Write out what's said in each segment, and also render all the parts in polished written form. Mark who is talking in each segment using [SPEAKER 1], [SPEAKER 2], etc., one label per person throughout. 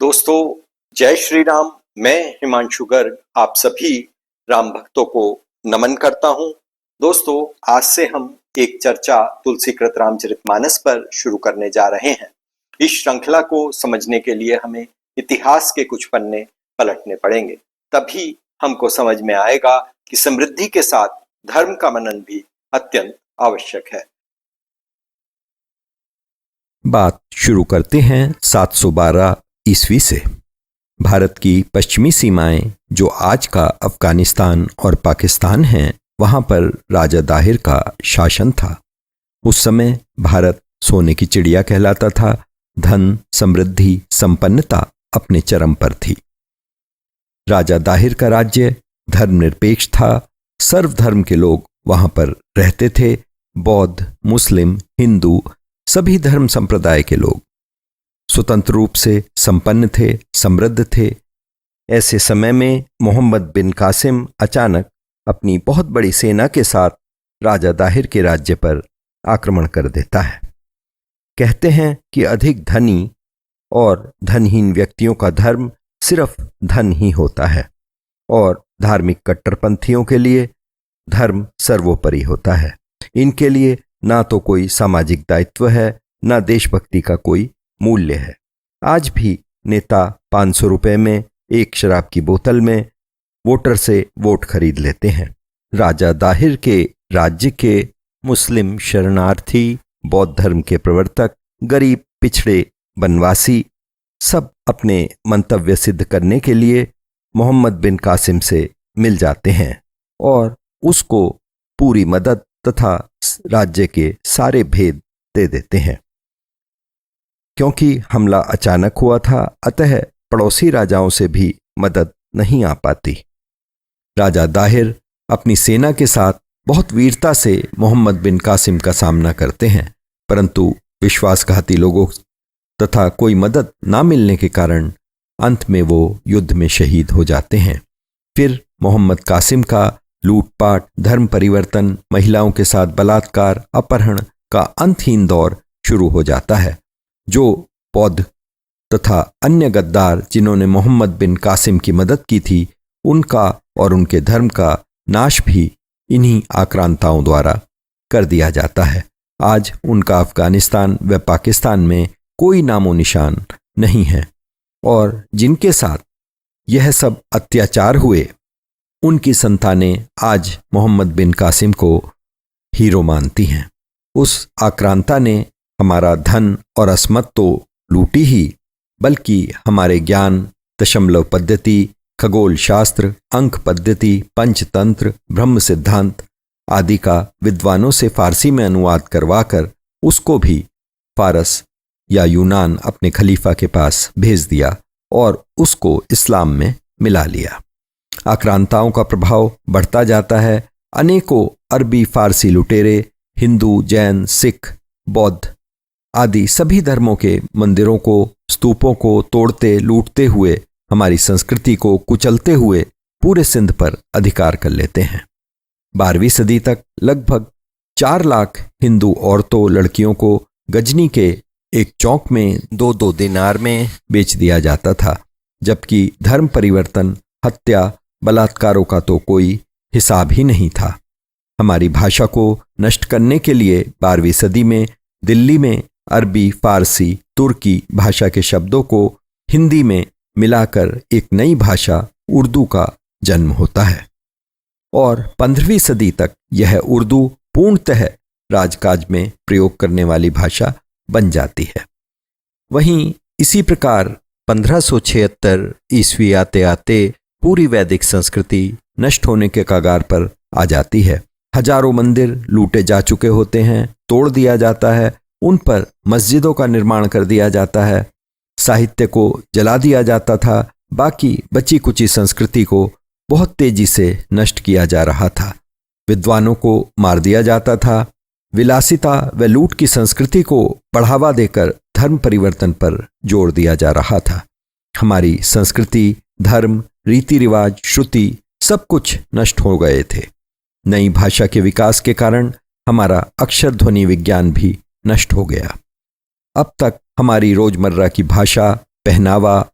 [SPEAKER 1] दोस्तों, जय श्री राम। मैं हिमांशु गर्ग आप सभी राम भक्तों को नमन करता हूं। दोस्तों, आज से हम एक चर्चा तुलसीकृत रामचरितमानस पर शुरू करने जा रहे हैं। इस श्रृंखला को समझने के लिए हमें इतिहास के कुछ पन्ने पलटने पड़ेंगे, तभी हमको समझ में आएगा कि समृद्धि के साथ धर्म का मनन भी अत्यंत आवश्यक है।
[SPEAKER 2] बात शुरू करते हैं 712 ईस्वी से। भारत की पश्चिमी सीमाएं जो आज का अफगानिस्तान और पाकिस्तान हैं, वहां पर राजा दाहिर का शासन था। उस समय भारत सोने की चिड़िया कहलाता था। धन, समृद्धि, संपन्नता अपने चरम पर थी। राजा दाहिर का राज्य धर्मनिरपेक्ष था। सर्वधर्म के लोग वहां पर रहते थे। बौद्ध, मुस्लिम, हिंदू, सभी धर्म संप्रदाय के लोग स्वतंत्र रूप से संपन्न थे, समृद्ध थे। ऐसे समय में मोहम्मद बिन कासिम अचानक अपनी बहुत बड़ी सेना के साथ राजा दाहिर के राज्य पर आक्रमण कर देता है। कहते हैं कि अधिक धनी और धनहीन व्यक्तियों का धर्म सिर्फ धन ही होता है और धार्मिक कट्टरपंथियों के लिए धर्म सर्वोपरि होता है। इनके लिए ना तो कोई सामाजिक दायित्व है, ना देशभक्ति का कोई मूल्य है। आज भी नेता 500 रुपए में एक शराब की बोतल में वोटर से वोट खरीद लेते हैं। राजा दाहिर के राज्य के मुस्लिम शरणार्थी, बौद्ध धर्म के प्रवर्तक, गरीब, पिछड़े, बनवासी सब अपने मंतव्य सिद्ध करने के लिए मोहम्मद बिन कासिम से मिल जाते हैं और उसको पूरी मदद तथा राज्य के सारे भेद दे देते हैं। क्योंकि हमला अचानक हुआ था, अतः पड़ोसी राजाओं से भी मदद नहीं आ पाती। राजा दाहिर अपनी सेना के साथ बहुत वीरता से मोहम्मद बिन कासिम का सामना करते हैं, परंतु विश्वासघाती लोगों तथा कोई मदद ना मिलने के कारण अंत में वो युद्ध में शहीद हो जाते हैं। फिर मोहम्मद कासिम का लूटपाट, धर्म परिवर्तन, महिलाओं के साथ बलात्कार, अपहरण का अंतहीन दौर शुरू हो जाता है। जो बौद्ध तथा अन्य गद्दार जिन्होंने मोहम्मद बिन कासिम की मदद की थी, उनका और उनके धर्म का नाश भी इन्हीं आक्रांताओं द्वारा कर दिया जाता है। आज उनका अफगानिस्तान व पाकिस्तान में कोई नामो निशान नहीं है और जिनके साथ यह सब अत्याचार हुए, उनकी संतानें आज मोहम्मद बिन कासिम को हीरो मानती हैं। उस आक्रांता ने हमारा धन और अस्मत तो लूटी ही, बल्कि हमारे ज्ञान, दशमलव पद्धति, खगोल शास्त्र, अंक पद्धति, पंचतंत्र, ब्रह्म सिद्धांत आदि का विद्वानों से फारसी में अनुवाद करवाकर उसको भी फारस या यूनान अपने खलीफा के पास भेज दिया और उसको इस्लाम में मिला लिया। आक्रांताओं का प्रभाव बढ़ता जाता है। अनेकों अरबी फारसी लुटेरे हिंदू, जैन, सिख, बौद्ध आदि सभी धर्मों के मंदिरों को, स्तूपों को तोड़ते, लूटते हुए, हमारी संस्कृति को कुचलते हुए पूरे सिंध पर अधिकार कर लेते हैं। 12वीं सदी तक लगभग 4 लाख हिंदू औरतों, लड़कियों को गजनी के एक चौक में 2-2 दिनार में बेच दिया जाता था, जबकि धर्म परिवर्तन, हत्या, बलात्कारों का तो कोई हिसाब ही नहीं था। हमारी भाषा को नष्ट करने के लिए 12वीं सदी में दिल्ली में अरबी, फारसी, तुर्की भाषा के शब्दों को हिंदी में मिलाकर एक नई भाषा उर्दू का जन्म होता है और 15वीं सदी तक यह उर्दू पूर्णतः राजकाज में प्रयोग करने वाली भाषा बन जाती है। वहीं इसी प्रकार 1576 ईस्वी आते आते पूरी वैदिक संस्कृति नष्ट होने के कगार पर आ जाती है। हजारों मंदिर लूटे जा चुके होते हैं, तोड़ दिया जाता है, उन पर मस्जिदों का निर्माण कर दिया जाता है, साहित्य को जला दिया जाता था। बाकी बची कुची संस्कृति को बहुत तेजी से नष्ट किया जा रहा था। विद्वानों को मार दिया जाता था। विलासिता व लूट की संस्कृति को बढ़ावा देकर धर्म परिवर्तन पर जोर दिया जा रहा था। हमारी संस्कृति, धर्म, रीति रिवाज, श्रुति सब कुछ नष्ट हो गए थे। नई भाषा के विकास के कारण हमारा अक्षर ध्वनि विज्ञान भी नष्ट हो गया। अब तक हमारी रोजमर्रा की भाषा, पहनावा,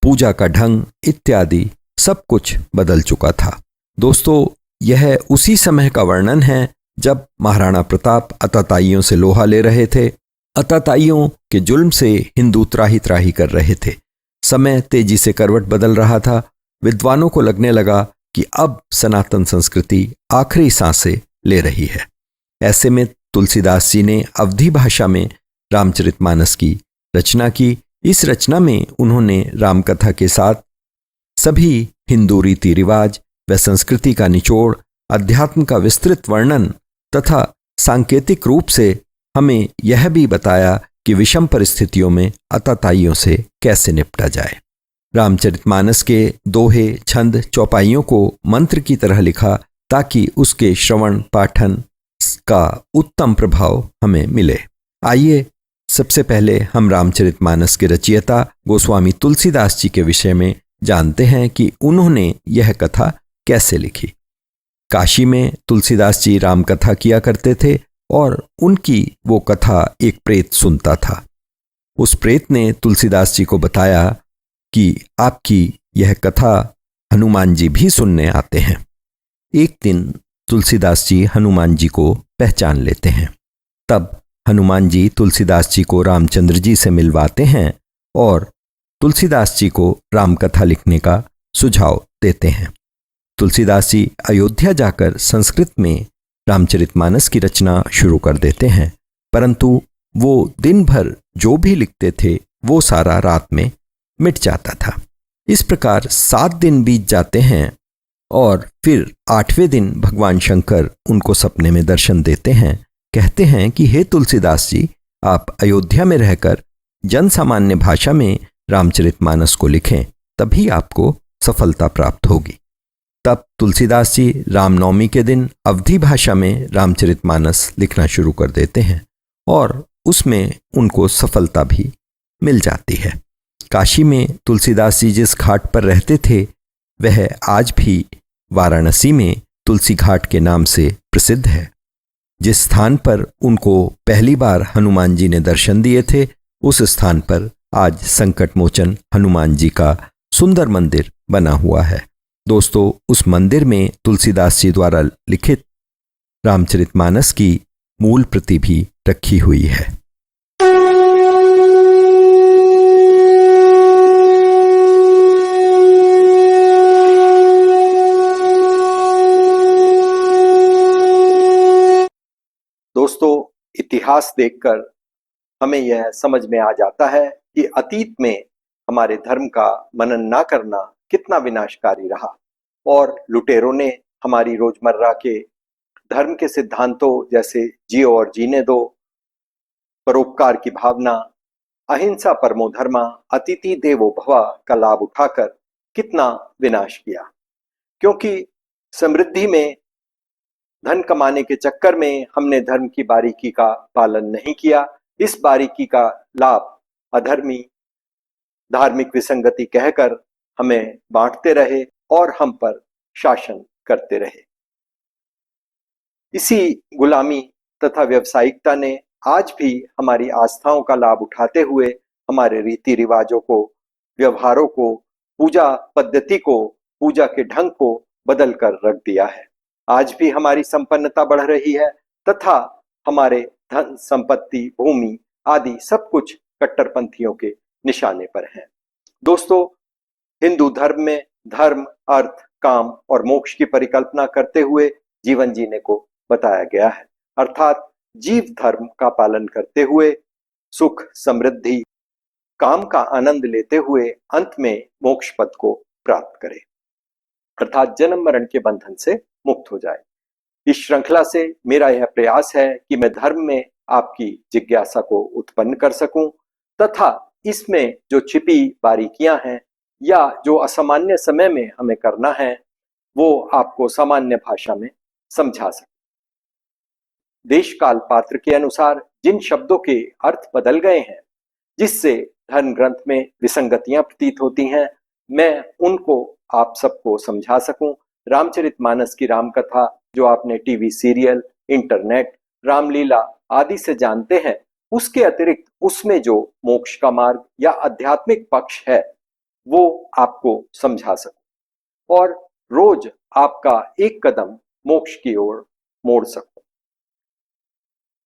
[SPEAKER 2] पूजा का ढंग इत्यादि सब कुछ बदल चुका था। दोस्तों, यह उसी समय का वर्णन है जब महाराणा प्रताप आताताइयों से लोहा ले रहे थे। आताताइयों के जुल्म से हिंदू त्राही त्राही कर रहे थे। समय तेजी से करवट बदल रहा था। विद्वानों को लगने लगा कि अब सनातन संस्कृति आखिरी सांसें ले रही है। ऐसे में तुलसीदास जी ने अवधी भाषा में रामचरितमानस की रचना की। इस रचना में उन्होंने रामकथा के साथ सभी हिंदू रीति रिवाज व संस्कृति का निचोड़, अध्यात्म का विस्तृत वर्णन तथा सांकेतिक रूप से हमें यह भी बताया कि विषम परिस्थितियों में आताताइयों से कैसे निपटा जाए। रामचरितमानस के दोहे, छंद, चौपाइयों को मंत्र की तरह लिखा ताकि उसके श्रवण पाठन का उत्तम प्रभाव हमें मिले। आइए सबसे पहले हम रामचरितमानस के रचयिता गोस्वामी तुलसीदास जी के विषय में जानते हैं कि उन्होंने यह कथा कैसे लिखी। काशी में तुलसीदास जी राम कथा किया करते थे और उनकी वो कथा एक प्रेत सुनता था। उस प्रेत ने तुलसीदास जी को बताया कि आपकी यह कथा हनुमान जी भी सुनने आते हैं। एक दिन तुलसीदास जी हनुमान जी को पहचान लेते हैं। तब हनुमान जी तुलसीदास जी को रामचंद्र जी से मिलवाते हैं और तुलसीदास जी को रामकथा लिखने का सुझाव देते हैं। तुलसीदास जी अयोध्या जाकर संस्कृत में रामचरितमानस की रचना शुरू कर देते हैं, परंतु वो दिन भर जो भी लिखते थे वो सारा रात में मिट जाता था। इस प्रकार 7 दिन बीत जाते हैं और फिर 8वें दिन भगवान शंकर उनको सपने में दर्शन देते हैं। कहते हैं कि हे तुलसीदास जी, आप अयोध्या में रहकर जन सामान्य भाषा में रामचरितमानस को लिखें, तभी आपको सफलता प्राप्त होगी। तब तुलसीदास जी रामनवमी के दिन अवधी भाषा में रामचरितमानस लिखना शुरू कर देते हैं और उसमें उनको सफलता भी मिल जाती है। काशी में तुलसीदास जी जिस घाट पर रहते थे वह आज भी वाराणसी में तुलसी घाट के नाम से प्रसिद्ध है। जिस स्थान पर उनको पहली बार हनुमान जी ने दर्शन दिए थे, उस स्थान पर आज संकट मोचन हनुमान जी का सुंदर मंदिर बना हुआ है। दोस्तों, उस मंदिर में तुलसीदास जी द्वारा लिखित रामचरितमानस की मूल प्रति भी रखी हुई है।
[SPEAKER 1] दोस्तों, इतिहास देखकर हमें यह समझ में आ जाता है कि अतीत में हमारे धर्म का मनन ना करना कितना विनाशकारी रहा और लुटेरों ने हमारी रोजमर्रा के धर्म के सिद्धांतों जैसे जियो और जीने दो, परोपकार की भावना, अहिंसा परमो धर्मा, अतिथि देवो भव का लाभ उठाकर कितना विनाश किया। क्योंकि समृद्धि में धन कमाने के चक्कर में हमने धर्म की बारीकी का पालन नहीं किया। इस बारीकी का लाभ अधर्मी धार्मिक विसंगति कहकर हमें बांटते रहे और हम पर शासन करते रहे। इसी गुलामी तथा व्यावसायिकता ने आज भी हमारी आस्थाओं का लाभ उठाते हुए हमारे रीति रिवाजों को, व्यवहारों को, पूजा पद्धति को, पूजा के ढंग को बदल कर रख दिया है। आज भी हमारी संपन्नता बढ़ रही है तथा हमारे धन संपत्ति, भूमि आदि सब कुछ कट्टरपंथियों के निशाने पर है। दोस्तों, हिंदू धर्म में धर्म, अर्थ, काम और मोक्ष की परिकल्पना करते हुए जीवन जीने को बताया गया है। अर्थात जीव धर्म का पालन करते हुए सुख, समृद्धि, काम का आनंद लेते हुए अंत में मोक्ष पद को प्राप्त करे, अर्थात जन्म मरण के बंधन से मुक्त हो जाए। इस श्रृंखला से मेरा यह प्रयास है कि मैं धर्म में आपकी जिज्ञासा को उत्पन्न कर सकूं तथा इसमें जो छिपी बारीकियां हैं या जो असामान्य समय में हमें करना है वो आपको सामान्य भाषा में समझा सकूं। देश काल पात्र के अनुसार जिन शब्दों के अर्थ बदल गए हैं, जिससे धर्म ग्रंथ में विसंगतियां प्रतीत होती हैं, मैं उनको आप सबको समझा सकूं। रामचरितमानस की रामकथा जो आपने टीवी सीरियल, इंटरनेट, रामलीला आदि से जानते हैं, उसके अतिरिक्त उसमें जो मोक्ष का मार्ग या आध्यात्मिक पक्ष है वो आपको समझा सकूं और रोज आपका एक कदम मोक्ष की ओर मोड़ सकूं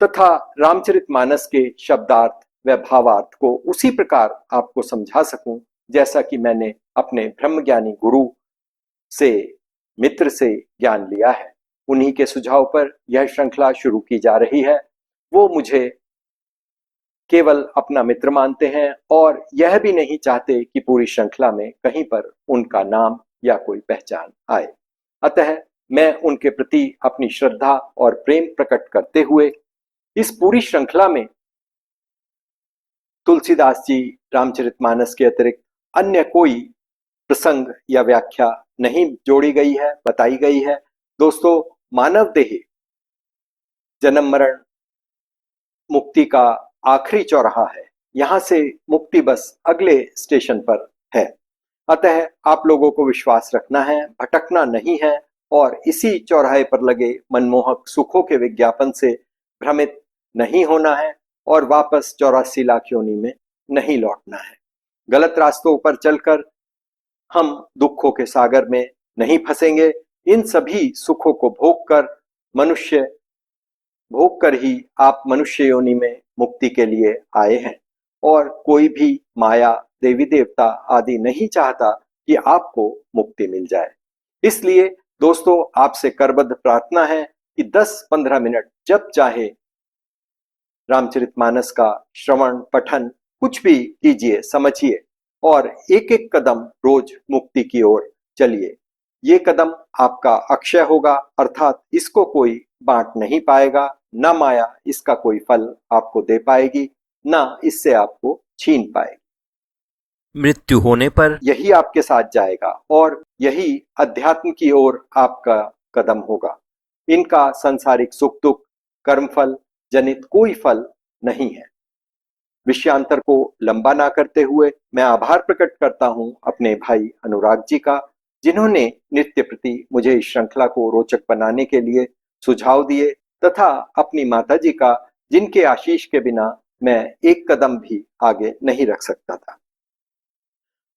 [SPEAKER 1] तथा रामचरितमानस के शब्दार्थ व भावार्थ को उसी प्रकार आपको समझा सकूं जैसा कि मैंने अपने ब्रह्मज्ञानी गुरु से, मित्र से ज्ञान लिया है। उन्हीं के सुझाव पर यह श्रृंखला शुरू की जा रही है। वो मुझे केवल अपना मित्र मानते हैं और यह भी नहीं चाहते कि पूरी श्रृंखला में कहीं पर उनका नाम या कोई पहचान आए। अतः मैं उनके प्रति अपनी श्रद्धा और प्रेम प्रकट करते हुए इस पूरी श्रृंखला में तुलसीदास जी रामचरितमानस के अतिरिक्त अन्य कोई प्रसंग या व्याख्या नहीं जोड़ी गई है, बताई गई है। दोस्तों, मानव देह जन्म मरण मुक्ति का आखिरी चौराहा है। यहां से मुक्ति बस अगले स्टेशन पर है। अतः आप लोगों को विश्वास रखना है, भटकना नहीं है और इसी चौराहे पर लगे मनमोहक सुखों के विज्ञापन से भ्रमित नहीं होना है और वापस 84 लाख योनि में नहीं लौटना है। गलत रास्तों पर चलकर हम दुखों के सागर में नहीं फंसेंगे। इन सभी सुखों को भोग कर ही आप मनुष्य योनि में मुक्ति के लिए आए हैं और कोई भी माया, देवी देवता आदि नहीं चाहता कि आपको मुक्ति मिल जाए। इसलिए दोस्तों, आपसे करबद्ध प्रार्थना है कि 10-15 मिनट जब चाहे रामचरितमानस का श्रवण, पठन कुछ भी कीजिए, समझिए और एक एक कदम रोज मुक्ति की ओर चलिए। ये कदम आपका अक्षय होगा, अर्थात इसको कोई बांट नहीं पाएगा, न माया इसका कोई फल आपको दे पाएगी, न इससे आपको छीन पाएगी।
[SPEAKER 2] मृत्यु होने पर
[SPEAKER 1] यही आपके साथ जाएगा और यही अध्यात्म की ओर आपका कदम होगा। इनका सांसारिक सुख दुख, कर्मफल जनित कोई फल नहीं है। विषयांतर को लंबा ना करते हुए मैं आभार प्रकट करता हूं अपने भाई अनुराग जी का, जिन्होंने नित्य प्रति मुझे इस श्रृंखला को रोचक बनाने के लिए सुझाव दिए, तथा अपनी माता जी का, जिनके आशीष के बिना मैं एक कदम भी आगे नहीं रख सकता था।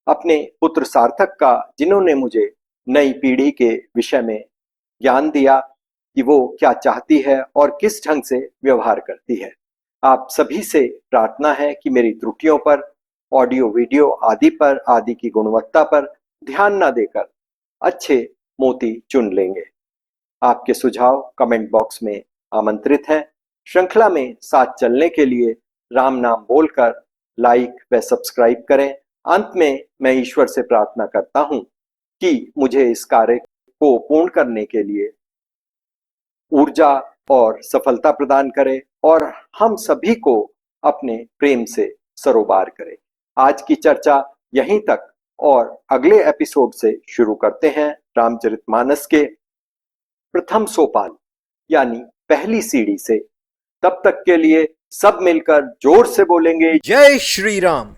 [SPEAKER 1] अपने पुत्र सार्थक का, जिन्होंने मुझे नई पीढ़ी के विषय में ज्ञान दिया कि वो क्या चाहती है और किस ढंग से व्यवहार करती है। आप सभी से प्रार्थना है कि मेरी त्रुटियों पर, ऑडियो वीडियो आदि की गुणवत्ता पर ध्यान न देकर अच्छे मोती चुन लेंगे। आपके सुझाव कमेंट बॉक्स में आमंत्रित हैं। श्रृंखला में साथ चलने के लिए राम नाम बोलकर लाइक व सब्सक्राइब करें। अंत में मैं ईश्वर से प्रार्थना करता हूं कि मुझे इस कार्य को पूर्ण करने के लिए ऊर्जा और सफलता प्रदान करे और हम सभी को अपने प्रेम से सरोबार करे। आज की चर्चा यहीं तक और अगले एपिसोड से शुरू करते हैं रामचरितमानस के प्रथम सोपान यानी पहली सीढ़ी से। तब तक के लिए सब मिलकर जोर से बोलेंगे,
[SPEAKER 2] जय श्री राम।